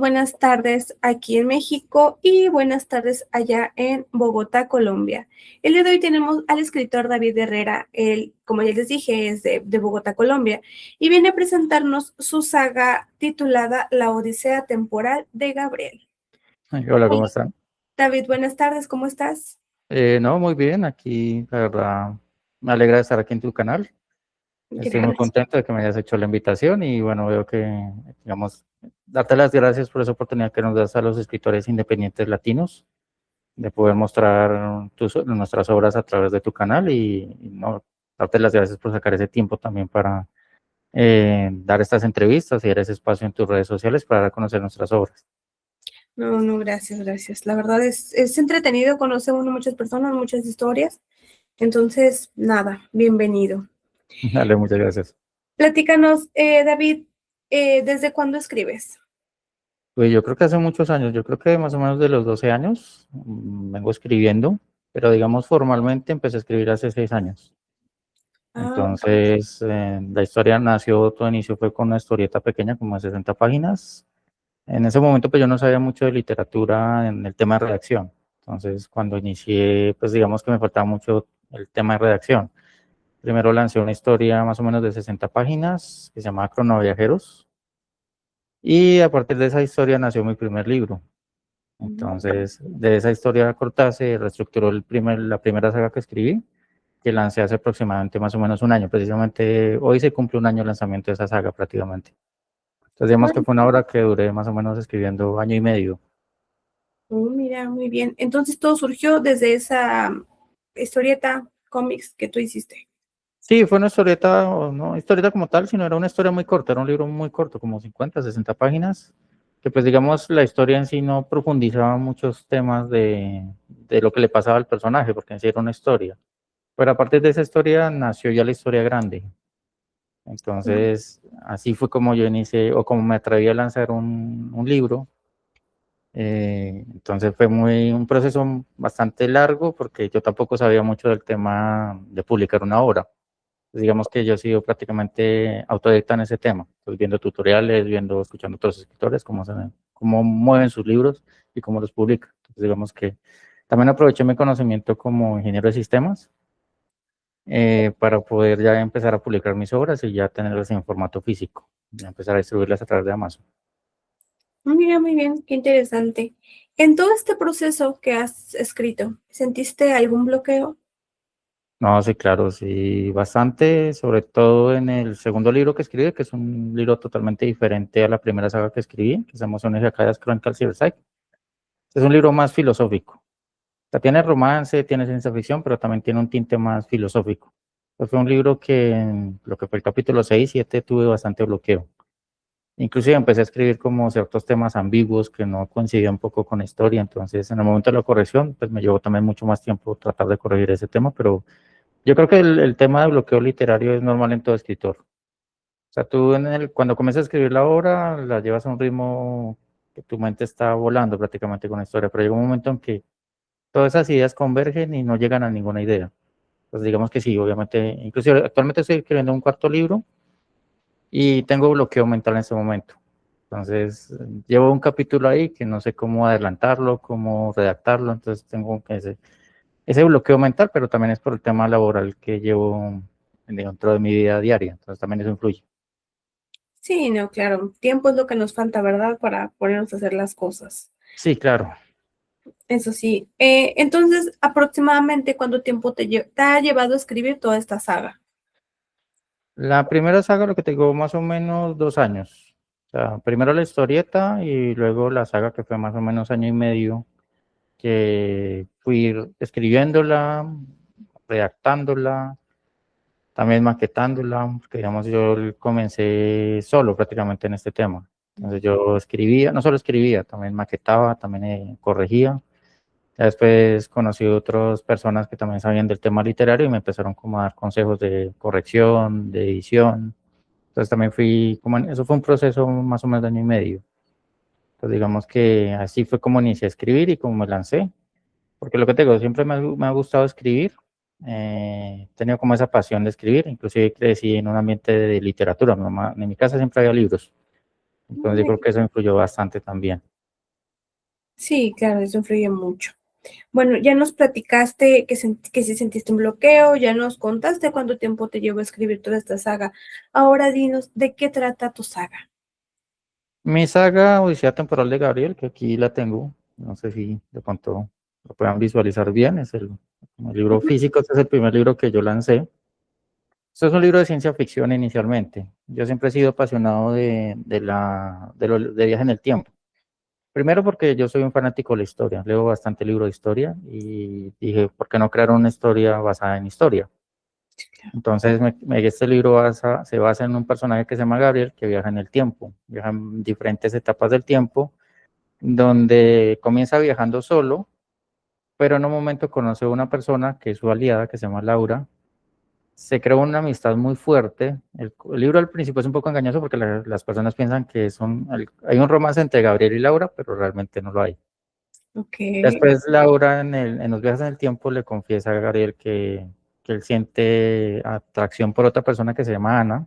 buenas tardes aquí en México y buenas tardes allá en Bogotá, Colombia. El día de hoy tenemos al escritor David Herrera. Él, como ya les dije, es de Bogotá, Colombia, y viene a presentarnos su saga titulada La Odisea Temporal de Gabriel. Hola, ¿cómo Hola, están? David, buenas tardes, ¿cómo estás? No, muy bien, aquí la verdad me alegra de estar aquí en tu canal. Estoy muy Gracias. contento de que me hayas hecho la invitación y bueno, veo que, digamos, darte las gracias por esa oportunidad que nos das a los escritores independientes latinos de poder mostrar nuestras obras a través de tu canal y no, darte las gracias por sacar ese tiempo también para dar estas entrevistas y dar ese espacio en tus redes sociales para dar a conocer nuestras obras. No, gracias, gracias. La verdad es entretenido, conoce uno muchas personas, muchas historias. Entonces, nada, bienvenido. Dale, muchas gracias. Platícanos, David, ¿desde cuándo escribes? Pues yo creo que hace muchos años, yo creo que más o menos de los 12 años vengo escribiendo, pero digamos formalmente empecé a escribir hace 6 años. Ah, Entonces, la historia nació, todo inicio fue con una historieta pequeña, como de 60 páginas. En ese momento, pues yo no sabía mucho de literatura en el tema de redacción. Entonces, cuando inicié, pues digamos que me faltaba mucho el tema de redacción. Primero lancé una historia más o menos de 60 páginas que se llamaba Cronoviajeros. Y a partir de esa historia nació mi primer libro. Entonces, de esa historia corta se reestructuró la primera saga que escribí, que lancé hace aproximadamente más o menos un año. Precisamente hoy se cumple un año el lanzamiento de esa saga prácticamente. Entonces, digamos que fue una obra que duré más o menos escribiendo año y medio. mira, muy bien. Entonces todo surgió desde esa historieta, cómics que tú hiciste. Sí, fue una historieta, o no historieta como tal, sino era una historia muy corta, era un libro muy corto, como 50, 60 páginas, que pues digamos la historia en sí no profundizaba muchos temas de lo que le pasaba al personaje, porque en sí era una historia. Pero a partir de esa historia nació ya la historia grande. Entonces, así fue como yo inicié, o como me atreví a lanzar un libro. Entonces fue un proceso bastante largo porque yo tampoco sabía mucho del tema de publicar una obra. Pues digamos que yo he sido prácticamente autodidacta en ese tema. Estoy viendo tutoriales, escuchando a otros escritores, cómo mueven sus libros y cómo los publican. Entonces digamos que también aproveché mi conocimiento como ingeniero de sistemas para poder ya empezar a publicar mis obras y ya tenerlas en formato físico, y empezar a distribuirlas a través de Amazon. Mira, muy bien, qué interesante. En todo este proceso que has escrito, ¿sentiste algún bloqueo? No, sí, claro, sí, bastante, sobre todo en el segundo libro que escribí, que es un libro totalmente diferente a la primera saga que escribí, que se llama Emociones y Acadas Chronicles Silverside. Es un libro más filosófico. O sea, tiene romance, tiene ciencia ficción, pero también tiene un tinte más filosófico. Pues fue un libro que en lo que fue el capítulo 6 7 tuve bastante bloqueo. Inclusive empecé a escribir como ciertos temas ambiguos que no coincidían un poco con la historia, entonces en el momento de la corrección, pues me llevó también mucho más tiempo tratar de corregir ese tema, pero yo creo que el tema de bloqueo literario es normal en todo escritor. O sea, tú cuando comienzas a escribir la obra, la llevas a un ritmo que tu mente está volando prácticamente con la historia, pero llega un momento en que todas esas ideas convergen y no llegan a ninguna idea. Pues digamos que sí, obviamente, inclusive actualmente estoy escribiendo un cuarto libro y tengo bloqueo mental en este momento. Entonces, llevo un capítulo ahí que no sé cómo adelantarlo, cómo redactarlo, entonces tengo ese bloqueo mental, pero también es por el tema laboral que llevo dentro de mi vida diaria, entonces también eso influye. Sí, no, claro, tiempo es lo que nos falta, ¿verdad? Para ponernos a hacer las cosas. Sí, claro. Eso sí. Entonces, aproximadamente, ¿cuánto tiempo te ha llevado a escribir toda esta saga? La primera saga, lo que tengo más o menos 2 años. O sea, primero la historieta y luego la saga que fue más o menos año y medio, que fui escribiéndola, redactándola, también maquetándola, porque digamos yo comencé solo prácticamente en este tema. Entonces yo escribía, no solo escribía, también maquetaba, también corregía. Ya después conocí otras personas que también sabían del tema literario y me empezaron como a dar consejos de corrección, de edición. Entonces también eso fue un proceso más o menos de año y medio. Entonces digamos que así fue como inicié a escribir y como me lancé. Porque lo que te digo, siempre me ha gustado escribir. He tenido como esa pasión de escribir. Inclusive crecí en un ambiente de literatura. En mi casa siempre había libros. Entonces yo creo que eso influyó bastante también. Sí, claro, eso influye mucho. Bueno, ya nos platicaste que sí sentiste un bloqueo, ya nos contaste cuánto tiempo te llevó a escribir toda esta saga. Ahora dinos, ¿de qué trata tu saga? Mi saga Odisea Temporal de Gabriel, que aquí la tengo, no sé si de pronto lo puedan visualizar bien, es el libro Ujú. físico, este es el primer libro que yo lancé. Esto es un libro de ciencia ficción inicialmente. Yo siempre he sido apasionado de viaje en el tiempo. Primero porque yo soy un fanático de la historia, leo bastante libro de historia y dije, ¿por qué no crear una historia basada en historia? Entonces, este libro se basa en un personaje que se llama Gabriel, que viaja en el tiempo, viaja en diferentes etapas del tiempo, donde comienza viajando solo, pero en un momento conoce a una persona que es su aliada, que se llama Laura. Se creó una amistad muy fuerte. El libro al principio es un poco engañoso porque las personas piensan que hay un romance entre Gabriel y Laura, pero realmente no lo hay. Ok, Después Laura en los viajes en el tiempo le confiesa a Gabriel que él siente atracción por otra persona que se llama Ana.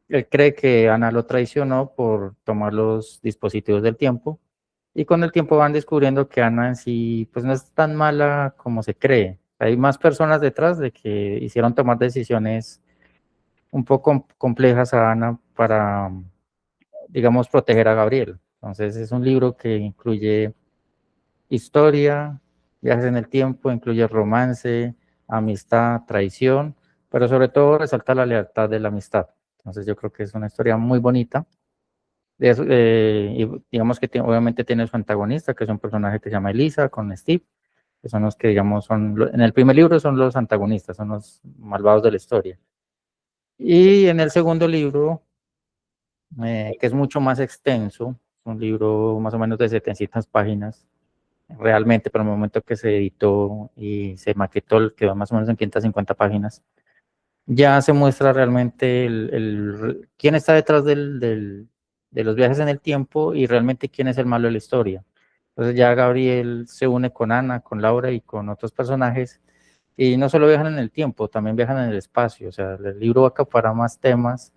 Él cree que Ana lo traicionó por tomar los dispositivos del tiempo y con el tiempo van descubriendo que Ana en sí pues no es tan mala como se cree. Hay más personas detrás de que hicieron tomar decisiones un poco complejas a Ana para, digamos, proteger a Gabriel. Entonces es un libro que incluye historia, viajes en el tiempo, incluye romance, amistad, traición, pero sobre todo resalta la lealtad de la amistad. Entonces yo creo que es una historia muy bonita. Y digamos que obviamente tiene su antagonista, que es un personaje que se llama Elisa, con Steve, que son los que, digamos, en el primer libro son los antagonistas, son los malvados de la historia. Y en el segundo libro, que es mucho más extenso, un libro más o menos de 700 páginas, realmente, pero el momento que se editó y se maquetó, quedó más o menos en 550 páginas, ya se muestra realmente quién está detrás de los viajes en el tiempo y realmente quién es el malo de la historia. Entonces ya Gabriel se une con Ana, con Laura y con otros personajes y no solo viajan en el tiempo, también viajan en el espacio. O sea, el libro acapara más temas.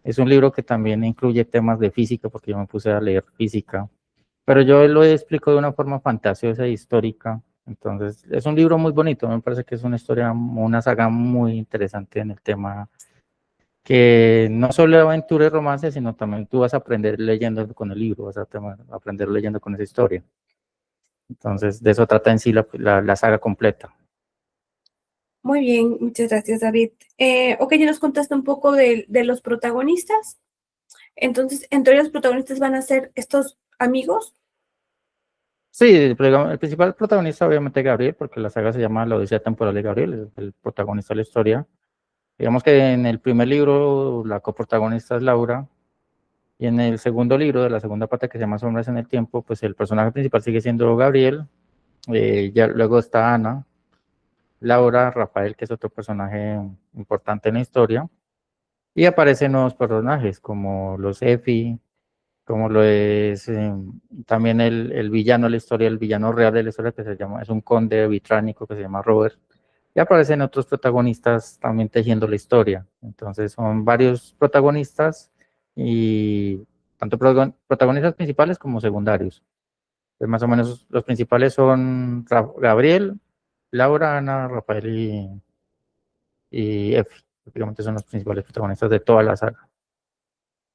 Es un libro que también incluye temas de física porque yo me puse a leer física, pero yo lo explico de una forma fantasiosa e histórica. Entonces, es un libro muy bonito, me parece que es una historia, una saga muy interesante en el tema, que no solo de aventura y romance, sino también tú vas a aprender leyendo con el libro, vas a aprender leyendo con esa historia. Entonces, de eso trata en sí la saga completa. muy bien, muchas gracias, David. Ok, ya nos contaste un poco de los protagonistas. Entonces, en teoría los protagonistas van a ser estos amigos. Sí, pero digamos, el principal protagonista obviamente es Gabriel, porque la saga se llama La Odisea Temporal de Gabriel, es el protagonista de la historia. Digamos que en el primer libro la coprotagonista es Laura, y en el segundo libro, de la segunda parte que se llama Sombras en el Tiempo, pues el personaje principal sigue siendo Gabriel, ya luego está Ana, Laura, Rafael, que es otro personaje importante en la historia, y aparecen nuevos personajes como los Efi, como lo es también el villano de la historia, el villano real de la historia que se llama, es un conde vitránico que se llama Robert, y aparecen otros protagonistas también tejiendo la historia. Entonces son varios protagonistas y tanto protagonistas principales como secundarios. Pues más o menos los principales son Gabriel, Laura, Ana, Rafael y Efi. Prácticamente son los principales protagonistas de toda la saga.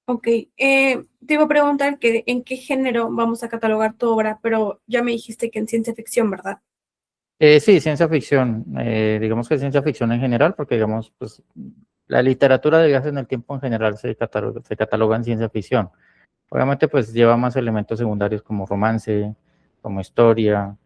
Ok, te iba a preguntar que en qué género vamos a catalogar tu obra, pero ya me dijiste que en ciencia ficción, ¿verdad? Sí, ciencia ficción. Digamos que ciencia ficción en general, porque digamos, pues la literatura de viajes en el tiempo en general se cataloga en ciencia ficción. Obviamente, pues lleva más elementos secundarios como romance, como historia,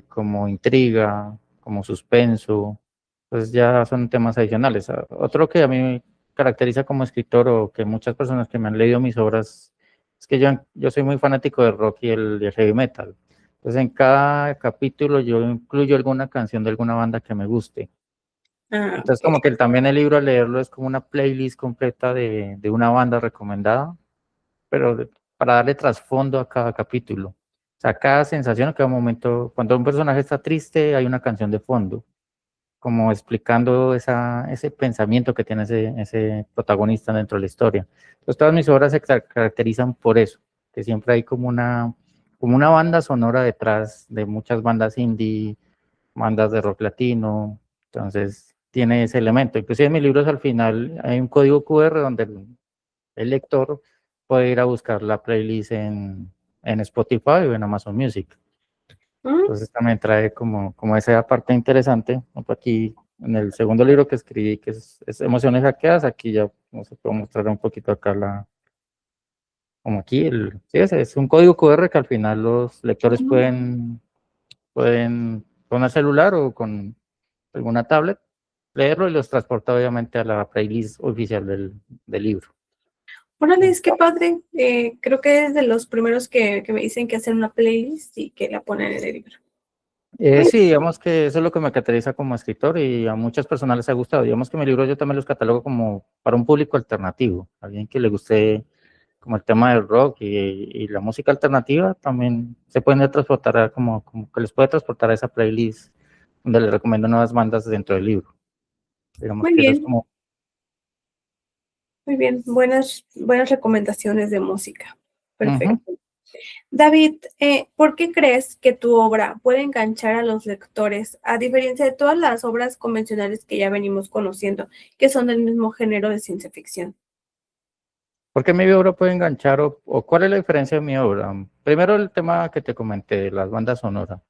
como intriga, como suspenso. Pues ya son temas adicionales. Otro que a mí me caracteriza como escritor o que muchas personas que me han leído mis obras es que yo soy muy fanático del rock y el heavy metal. Entonces en cada capítulo yo incluyo alguna canción de alguna banda que me guste. Ah, Entonces como que también el libro al leerlo es como una playlist completa de una banda recomendada, pero para darle trasfondo a cada capítulo. O sea, cada sensación, a cada momento, cuando un personaje está triste, hay una canción de fondo. como explicando ese pensamiento que tiene ese protagonista dentro de la historia. Entonces, todas mis obras se caracterizan por eso, que siempre hay como una banda sonora detrás de muchas bandas indie, bandas de rock latino, entonces tiene ese elemento. Inclusive en mis libros al final hay un código QR donde el lector puede ir a buscar la playlist en Spotify o en Amazon Music. Mm, Entonces también trae como esa parte interesante. Aquí en el segundo libro que escribí, que es Emociones hackeadas, aquí ya no se puede mostrar un poquito acá como aquí, sí, es un código QR que al final los lectores mm. pueden con el celular o con alguna tablet leerlo y los transporta obviamente a la playlist oficial del libro. Órale, es que padre. Creo que es de los primeros que me dicen que hacen una playlist y que la ponen en el libro. Muy Sí, digamos que eso es lo que me caracteriza como escritor y a muchas personas les ha gustado. Digamos que mi libro yo también los catalogo como para un público alternativo, alguien que le guste como el tema del rock y la música alternativa, también se pueden transportar como que les puede transportar a esa playlist donde les recomiendo nuevas bandas dentro del libro. Digamos muy que eso es bien, como... muy bien. Buenas recomendaciones de música. Ujú. Perfecto. David, ¿por qué crees que tu obra puede enganchar a los lectores, a diferencia de todas las obras convencionales que ya venimos conociendo, que son del mismo género de ciencia ficción? ¿Por qué mi obra puede enganchar o cuál es la diferencia de mi obra? Primero, el tema que te comenté, las bandas sonoras.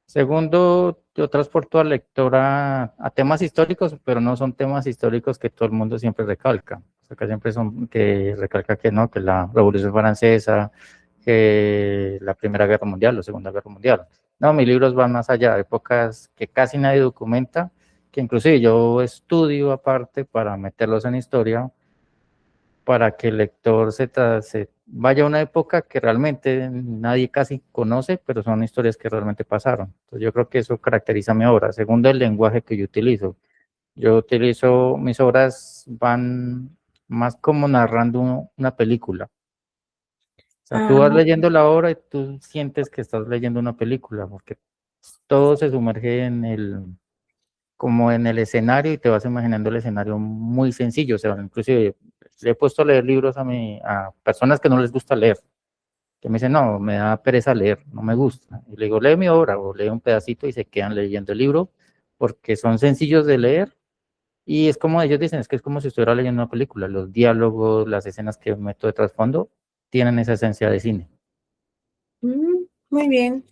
Segundo, yo transporto al lector a temas históricos, pero no son temas históricos que todo el mundo siempre recalca. O sea, que siempre son que recalca que no, que la Revolución Francesa, que la Primera Guerra Mundial o Segunda Guerra Mundial. No, mis libros van más allá, épocas que casi nadie documenta, que inclusive yo estudio aparte para meterlos en historia para que el lector se vaya a una época que realmente nadie casi conoce, pero son historias que realmente pasaron. Entonces yo creo que eso caracteriza mi obra. Segundo, el lenguaje que yo utilizo. Mis obras van más como narrando una película. O sea, tú Ah, vas leyendo la obra y tú sientes que estás leyendo una película, porque todo se sumerge como en el escenario y te vas imaginando el escenario muy sencillo. O sea, inclusive le he puesto a leer libros a personas que no les gusta leer, que me dicen, no, me da pereza leer, no me gusta. Y le digo, lee mi obra o lee un pedacito y se quedan leyendo el libro porque son sencillos de leer y es como ellos dicen, es que es como si estuviera leyendo una película. Los diálogos, las escenas que meto de trasfondo tienen esa esencia de cine. muy bien.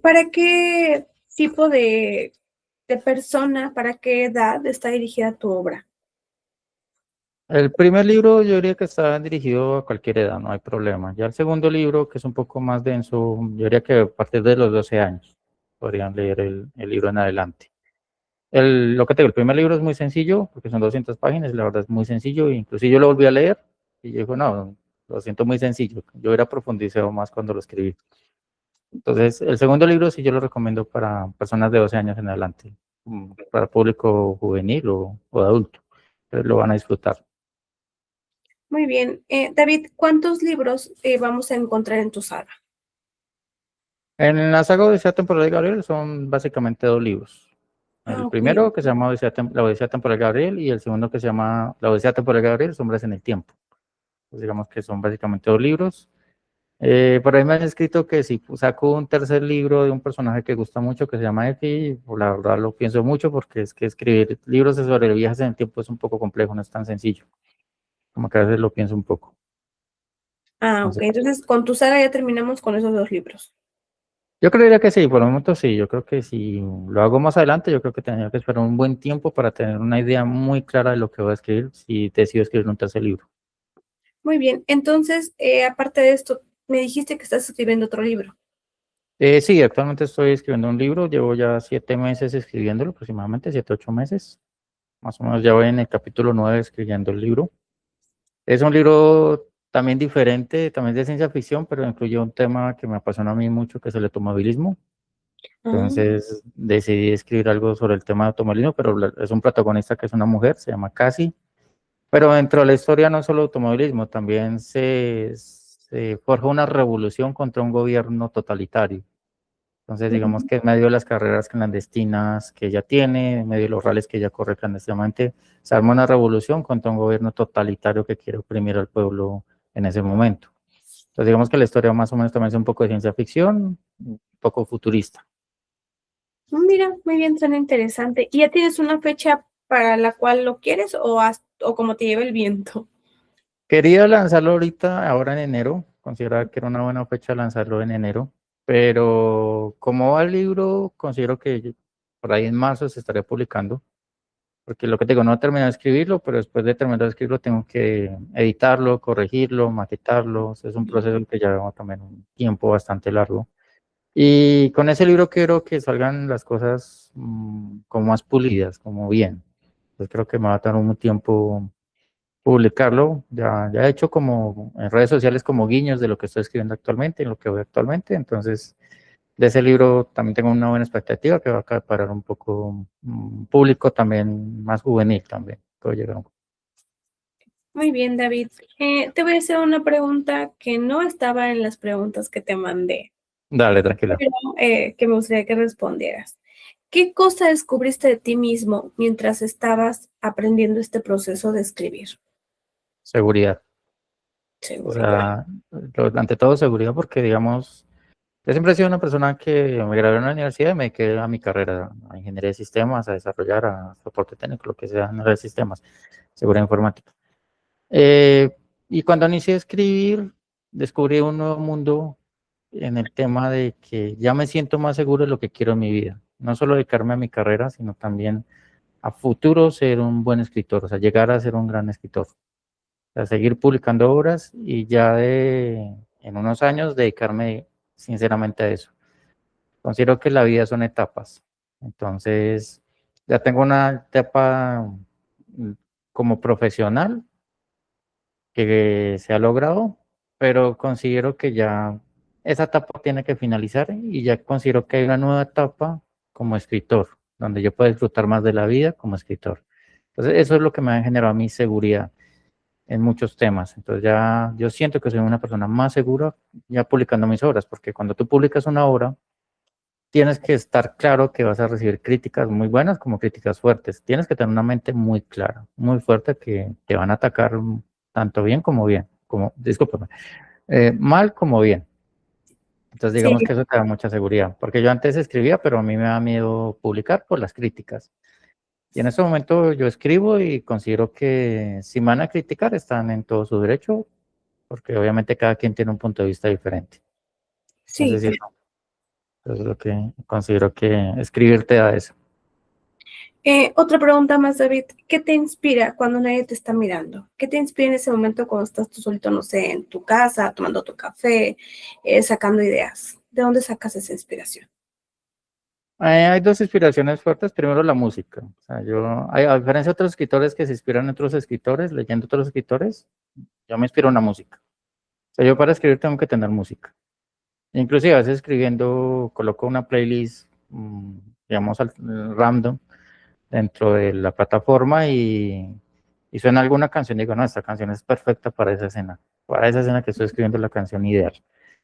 ¿Para qué tipo de persona, para qué edad está dirigida tu obra? El primer libro yo diría que está dirigido a cualquier edad, no hay problema. Ya el segundo libro, que es un poco más denso, yo diría que a partir de los 12 años podrían leer el libro en adelante. Lo que te digo, el primer libro es muy sencillo, porque son 200 páginas, y la verdad es muy sencillo, inclusive yo lo volví a leer y yo digo, no, lo siento muy sencillo. Yo hubiera profundizado más cuando lo escribí. Entonces, el segundo libro sí yo lo recomiendo para personas de 12 años en adelante, para público juvenil o de adulto. Entonces, lo van a disfrutar. Muy bien. David, ¿cuántos libros vamos a encontrar en tu saga? En la saga Odisea Temporal de Gabriel son básicamente dos libros. Ah, El ok. primero que se llama La Odisea Temporal de Gabriel y el segundo que se llama La Odisea Temporal de Gabriel, Sombras en el Tiempo. Pues digamos que son básicamente dos libros. Por ahí me han escrito que si saco un tercer libro de un personaje que gusta mucho que se llama Efi, pues la verdad lo pienso mucho porque es que escribir libros sobre viajes en el tiempo es un poco complejo, no es tan sencillo. Como que a veces lo pienso un poco. Ah, No ok. sé. Entonces, con tu saga ya terminamos con esos dos libros. Yo creería que sí, por el momento sí. Yo creo que si lo hago más adelante, yo creo que tendría que esperar un buen tiempo para tener una idea muy clara de lo que voy a escribir si decido escribir un tercer libro. Muy bien. Entonces, aparte de esto, me dijiste que estás escribiendo otro libro. Sí, actualmente estoy escribiendo un libro, llevo ya 7 meses escribiéndolo, aproximadamente 7, 8 meses. Más o menos ya voy en el capítulo 9 escribiendo el libro. Es un libro también diferente, también de ciencia ficción, pero incluye un tema que me apasiona a mí mucho, que es el automovilismo. Ah, Entonces decidí escribir algo sobre el tema de automovilismo, pero es un protagonista que es una mujer, se llama Cassie. Pero dentro de la historia no solo automovilismo, también se forja una revolución contra un gobierno totalitario. Entonces, digamos Ujú. que en medio de las carreras clandestinas que ella tiene, en medio de los rallies que ella corre clandestinamente, se arma una revolución contra un gobierno totalitario que quiere oprimir al pueblo en ese momento. Entonces, digamos que la historia más o menos también es un poco de ciencia ficción, un poco futurista. Mira, muy bien, suena interesante. ¿Y ya tienes una fecha para la cual lo quieres o como te lleva el viento? Quería lanzarlo ahorita, ahora en enero, consideraba que era una buena fecha lanzarlo en enero, pero como va el libro, considero que por ahí en marzo se estaría publicando, porque lo que te digo, no he terminado de escribirlo, pero después de terminar de escribirlo tengo que editarlo, corregirlo, maquetarlo, o sea, es un proceso que ya lleva también un tiempo bastante largo. Y con ese libro quiero que salgan las cosas como más pulidas, como bien. Entonces creo que me va a tomar un tiempo publicarlo. Ya he hecho como en redes sociales como guiños de lo que estoy escribiendo actualmente, en lo que voy actualmente. Entonces, de ese libro también tengo una buena expectativa que va a acaparar un poco público también más juvenil también. Puedo llegar a Muy bien, David. Te voy a hacer una pregunta que no estaba en las preguntas que te mandé, Dale, tranquila. pero que me gustaría que respondieras. ¿Qué cosa descubriste de ti mismo mientras estabas aprendiendo este proceso de escribir? Seguridad. O Seguridad. sea, ante todo seguridad porque, digamos, yo siempre he sido una persona que me gradué en la universidad y me quedé a mi carrera, a ingeniería de sistemas, a desarrollar, a soporte técnico, lo que sea, en redes de sistemas, seguridad informática. Eh, y cuando inicié a escribir, descubrí un nuevo mundo en el tema de que ya me siento más seguro de lo que quiero en mi vida. No solo dedicarme a mi carrera, sino también a futuro ser un buen escritor, o sea, llegar a ser un gran escritor. O sea, seguir publicando obras y ya en unos años dedicarme sinceramente a eso. Considero que la vida son etapas. Entonces, ya tengo una etapa mm, como profesional que se ha logrado, pero considero que ya esa etapa tiene que finalizar y ya considero que hay una nueva etapa como escritor, donde yo puedo disfrutar más de la vida como escritor. Entonces, eso es lo que me ha generado mi seguridad en muchos temas. Entonces, ya yo siento que soy una persona más segura ya publicando mis obras, porque cuando tú publicas una obra, tienes que estar claro que vas a recibir críticas muy buenas como críticas fuertes. Tienes que tener una mente muy clara, muy fuerte que te van a atacar tanto bien como bien, como, discúlpame, mal como bien. Entonces Sí, digamos que eso te da mucha seguridad, porque yo antes escribía, pero a mí me da miedo publicar por las críticas. Y en este momento yo escribo y considero que si me van a criticar están en todo su derecho, porque obviamente cada quien tiene un punto de vista diferente. sí, Entonces sí, no, eso es lo que considero que escribir te da eso. Otra pregunta más, David. ¿Qué te inspira cuando nadie te está mirando? ¿Qué te inspira en ese momento cuando estás tú solito, no sé, en tu casa, tomando tu café, sacando ideas? ¿De dónde sacas esa inspiración? Hay dos inspiraciones fuertes. Primero, la música. O sea, a diferencia de otros escritores que se inspiran en otros escritores, leyendo otros escritores, yo me inspiro en la música. O sea, yo para escribir tengo que tener música. Inclusive a veces escribiendo coloco una playlist, digamos, random dentro de la plataforma y suena alguna canción y digo, no, esta canción es perfecta para esa escena que estoy escribiendo la canción ideal.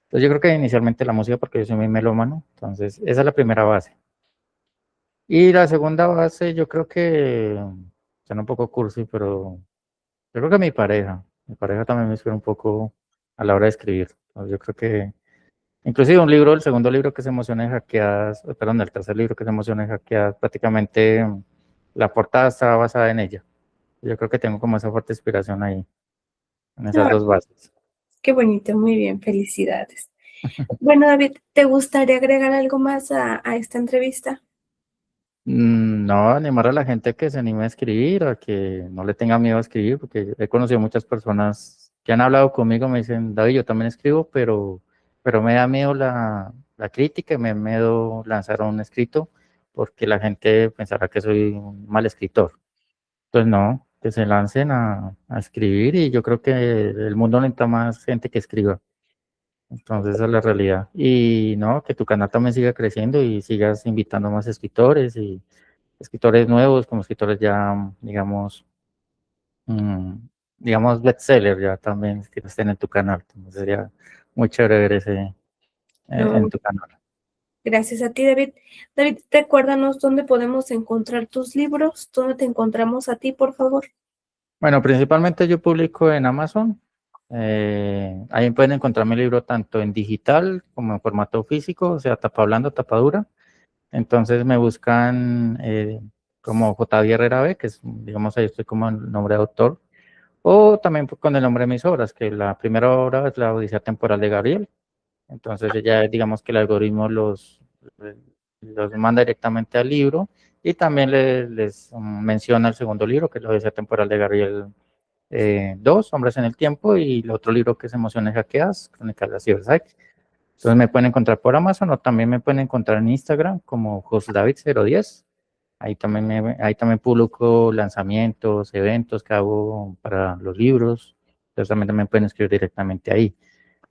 Entonces yo creo que inicialmente la música, porque yo soy muy melómano, entonces esa es la primera base. Y la segunda base, yo creo que, suena un poco cursi, pero yo creo que mi pareja también me inspira un poco a la hora de escribir. Yo creo que, inclusive un libro, el segundo libro que es Emociones Hackeadas, perdón, el tercer libro que es Emociones Hackeadas, prácticamente la portada está basada en ella. Yo creo que tengo como esa fuerte inspiración ahí, en esas Ah, dos bases. qué bonito, muy bien, felicidades. Bueno, David, ¿te gustaría agregar algo más a esta entrevista? No, animar a la gente que se anime a escribir, a que no le tenga miedo a escribir, porque he conocido muchas personas que han hablado conmigo, me dicen, David, yo también escribo, pero me da miedo la crítica, me da miedo lanzar un escrito, porque la gente pensará que soy un mal escritor. Entonces, no, que se lancen a escribir y yo creo que el mundo necesita más gente que escriba. Entonces, esa es la realidad. Y no, que tu canal también siga creciendo y sigas invitando más escritores y escritores nuevos, como escritores ya, mm, digamos, bestseller, ya también que estén en tu canal. Entonces sería muy chévere ver ese No, en tu canal. Gracias a ti, David. David, recuérdanos dónde podemos encontrar tus libros, dónde te encontramos a ti, por favor. Bueno, principalmente yo publico en Amazon. Ahí pueden encontrar mi libro tanto en digital como en formato físico, o sea, tapa blanda, tapa dura. Entonces me buscan como J. Herrera B, que es, digamos, ahí estoy como el nombre de autor, o también con el nombre de mis obras, que la primera obra es La Odisea Temporal de Gabriel. Entonces ya digamos que el algoritmo los manda directamente al libro y también les menciona el segundo libro, que es La Odisea Temporal de Gabriel 2, Hombres en el Tiempo, y el otro libro que es Emociones Hackeadas, Crónicas de la Cyberpsych. Entonces me pueden encontrar por Amazon o también me pueden encontrar en Instagram como JosDavid010. Ahí también publico lanzamientos, eventos que hago para los libros. Entonces también me pueden escribir directamente ahí.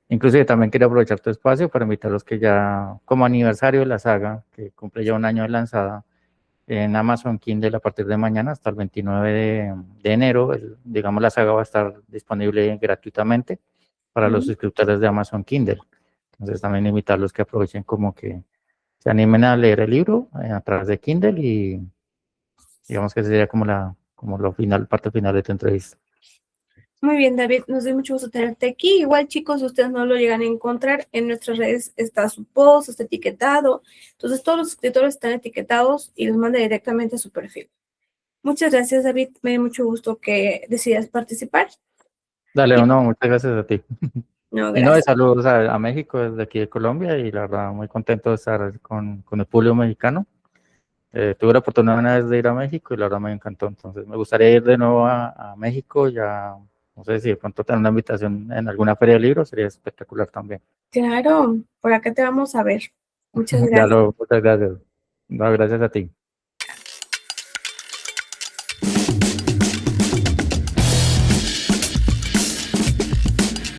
Inclusive también quiero aprovechar tu espacio para invitarlos que ya, como aniversario de la saga, que cumple ya un año de lanzada, en Amazon Kindle a partir de mañana hasta el 29 de enero, digamos, la saga va a estar disponible gratuitamente para los suscriptores de Amazon Kindle. Entonces también invitarlos que aprovechen como que se animen a leer el libro a través de Kindle y digamos que esa sería como lo final, parte final de tu entrevista. Muy bien, David, nos dio mucho gusto tenerte aquí. Igual, chicos, si ustedes no lo llegan a encontrar, en nuestras redes está su post, está etiquetado. Entonces, todos los escritores están etiquetados y los manda directamente a su perfil. Muchas gracias, David. Me dio mucho gusto que decidas participar. Dale, Y, no, muchas gracias a ti. no, Y no, de gracias. saludos a México desde aquí de Colombia y la verdad muy contento de estar con el público mexicano. Tuve la oportunidad una vez de ir a México y la verdad me encantó. Entonces me gustaría ir de nuevo a México. Ya no sé si de pronto tener una invitación en alguna feria de libros sería espectacular también. Claro, por acá te vamos a ver. Muchas Ya gracias. lo, muchas gracias. No, gracias a ti.